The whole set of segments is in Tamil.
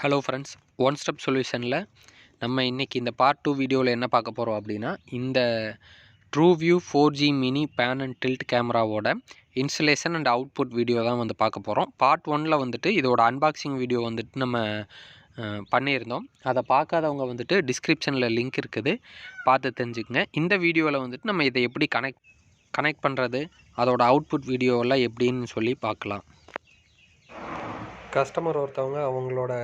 ஹலோ ஃப்ரெண்ட்ஸ், ஒன் ஸ்டெப் சொல்யூஷனில் நம்ம இன்றைக்கி இந்த பார்ட் 2 வீடியோவில் என்ன பார்க்க போகிறோம் அப்படின்னா, இந்த TrueView 4G mini pan and tilt கேமராவோட இன்ஸ்டலேஷன் அண்ட் அவுட்புட் வீடியோ தான் வந்து பார்க்க போகிறோம். பார்ட் 1ல் வந்துட்டு இதோட அன்பாக்சிங் வீடியோ வந்துட்டு நம்ம பண்ணியிருந்தோம். அதை பார்க்காதவங்க வந்துட்டு டிஸ்கிரிப்ஷனில் லிங்க் இருக்குது, பார்த்து தெரிஞ்சுக்கங்க. இந்த வீடியோவில் வந்துட்டு நம்ம இதை எப்படி கனெக்ட் பண்ணுறது, அதோட அவுட்புட் வீடியோவெல்லாம் எப்படின்னு சொல்லி பார்க்கலாம். கஸ்டமர் ஒருத்தவங்க அவங்களோட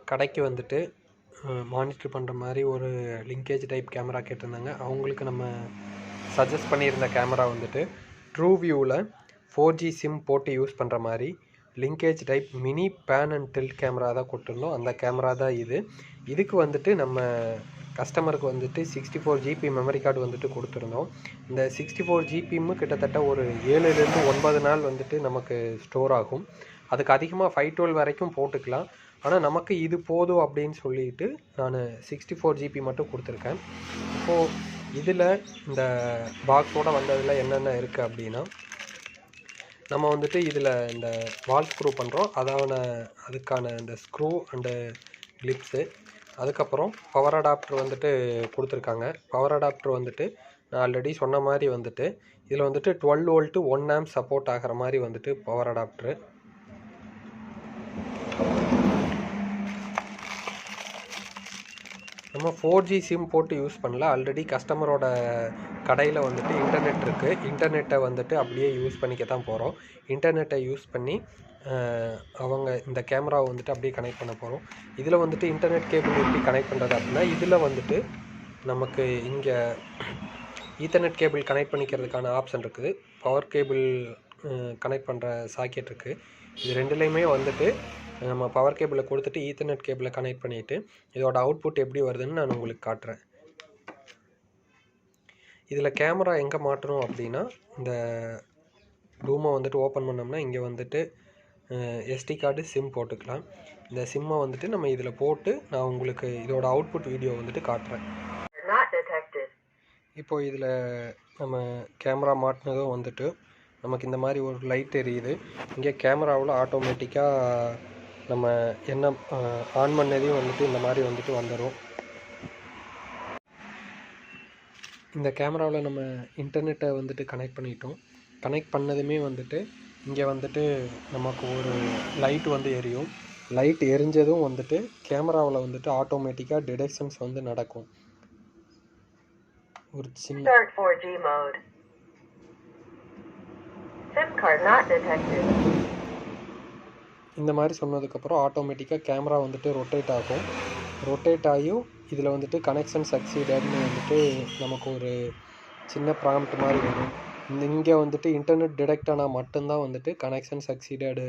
கடைக்கு வந்துட்டு மானிட்டர் பண்ணுற மாதிரி ஒரு லிங்கேஜ் டைப் கேமரா கேட்டிருந்தாங்க. அவங்களுக்கு நம்ம சஜஸ்ட் பண்ணியிருந்த கேமரா வந்துட்டு ட்ரூவியூவில் 4G சிம் போட்டு யூஸ் பண்ணுற மாதிரி linkage type mini pan and tilt camera தான் கொடுத்துருந்தோம். அந்த கேமரா தான் இதுக்கு வந்துட்டு நம்ம கஸ்டமருக்கு வந்துட்டு 64 GB மெமரி கார்டு வந்துட்டு கொடுத்துருந்தோம். இந்த 64 GB கிட்டத்தட்ட ஒரு 7லேருந்து 9 நாள் வந்துட்டு நமக்கு ஸ்டோர் ஆகும். அதுக்கு அதிகமாக 512 வரைக்கும் போட்டுக்கலாம். ஆனால் நமக்கு இது போதும் அப்படின்னு சொல்லிட்டு நான் 64 GB மட்டும் கொடுத்துருக்கேன். இப்போது இதில் இந்த பாக்ஸோடு வந்ததில் என்னென்ன இருக்குது அப்படின்னா, நம்ம வந்துட்டு இதில் இந்த வால் ஸ்க்ரூ பண்ணுறோம், அதுக்கான இந்த ஸ்க்ரூ அண்டு கிளிப்ஸு, அதுக்கப்புறம் பவர் அடாப்டர் வந்துட்டு கொடுத்துருக்காங்க. பவர் அடாப்டர் வந்துட்டு நான் ஆல்ரெடி சொன்ன மாதிரி வந்துட்டு இதில் வந்துட்டு 12 வோல்ட்டு 1 ஆம்ப் சப்போர்ட் ஆகிற மாதிரி வந்துட்டு பவர் அடாப்டரு. நம்ம 4G சிம் போட்டு யூஸ் பண்ணல. ஆல்ரெடி கஸ்டமரோட கடையில் வந்துட்டு இன்டர்நெட் இருக்குது. இன்டர்நெட்டை வந்துட்டு அப்படியே யூஸ் பண்ணிக்க தான் போகிறோம். இன்டர்நெட்டை யூஸ் பண்ணி அவங்க இந்த கேமராவை வந்துட்டு அப்படியே கனெக்ட் பண்ண போகிறோம். இதில் வந்துட்டு இன்டர்நெட் கேபிள் எப்படி கனெக்ட் பண்ணுறது அப்படின்னா, இதில் வந்துட்டு நமக்கு இங்கே ஈத்தர்நெட் கேபிள் கனெக்ட் பண்ணிக்கிறதுக்கான ஆப்ஷன் இருக்குது. பவர் கேபிள் கனெக்ட் பண்ணுற சாக்கெட் இருக்குது. இது ரெண்டுலேயுமே வந்துட்டு நம்ம பவர் கேபிளை கொடுத்துட்டு ஈத்தர்நெட் கேபிளை கனெக்ட் பண்ணிவிட்டு இதோட அவுட்புட் எப்படி வருதுன்னு நான் உங்களுக்கு காட்டுறேன். இதில் கேமரா எங்கே மாட்டணும் அப்படின்னா, இந்த ரூமை வந்துட்டு ஓப்பன் பண்ணோம்னா இங்கே வந்துட்டு SD கார்டு சிம் போட்டுக்கலாம். இந்த சிம்மை வந்துட்டு நம்ம இதில் போட்டு நான் உங்களுக்கு இதோட அவுட்புட் வீடியோ வந்துட்டு காட்டுறேன். இப்போ இதில் நம்ம கேமரா மாட்டினதும் வந்துட்டு நமக்கு இந்த மாதிரி ஒரு லைட் எரியுது. இங்கே கேமராவில் ஆட்டோமேட்டிக்காக நம்ம என்ன ஆன் பண்ணதையும் வந்துட்டு இந்த மாதிரி வந்துட்டு வந்துடும். இந்த கேமராவில் நம்ம இன்டர்நெட்டை வந்துட்டு கனெக்ட் பண்ணிட்டோம். கனெக்ட் பண்ணதுமே வந்துட்டு இங்கே வந்துட்டு நமக்கு ஒரு லைட் வந்து எரியும். லைட் எரிஞ்சதும் வந்துட்டு கேமராவில் வந்துட்டு ஆட்டோமேட்டிக்காக டிடெக்ஷன்ஸ் வந்து நடக்கும். ஒரு சின்ன இந்த மாதிரி சொன்னதுக்கப்புறம் ஆட்டோமேட்டிக்காக கேமரா வந்துட்டு ரொட்டேட் ஆகும். ரொட்டேட் ஆகியும் இதில் வந்துட்டு கனெக்ஷன் சக்சீடட்னு வந்துட்டு நமக்கு ஒரு சின்ன ப்ராம்ப்ட் மாதிரி வரும். இங்கே வந்துட்டு இன்டர்நெட் டிடெக்ட் ஆனால் மட்டும்தான் வந்துட்டு கனெக்ஷன் சக்சீடடு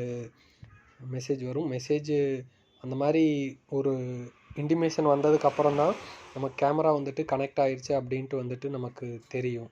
மெசேஜ் வரும். அந்த மாதிரி ஒரு இன்டிமேஷன் வந்ததுக்கப்புறம் தான் நமக்கு கேமரா வந்துட்டு கனெக்ட் ஆகிடுச்சு அப்படின்ட்டு வந்துட்டு நமக்கு தெரியும்.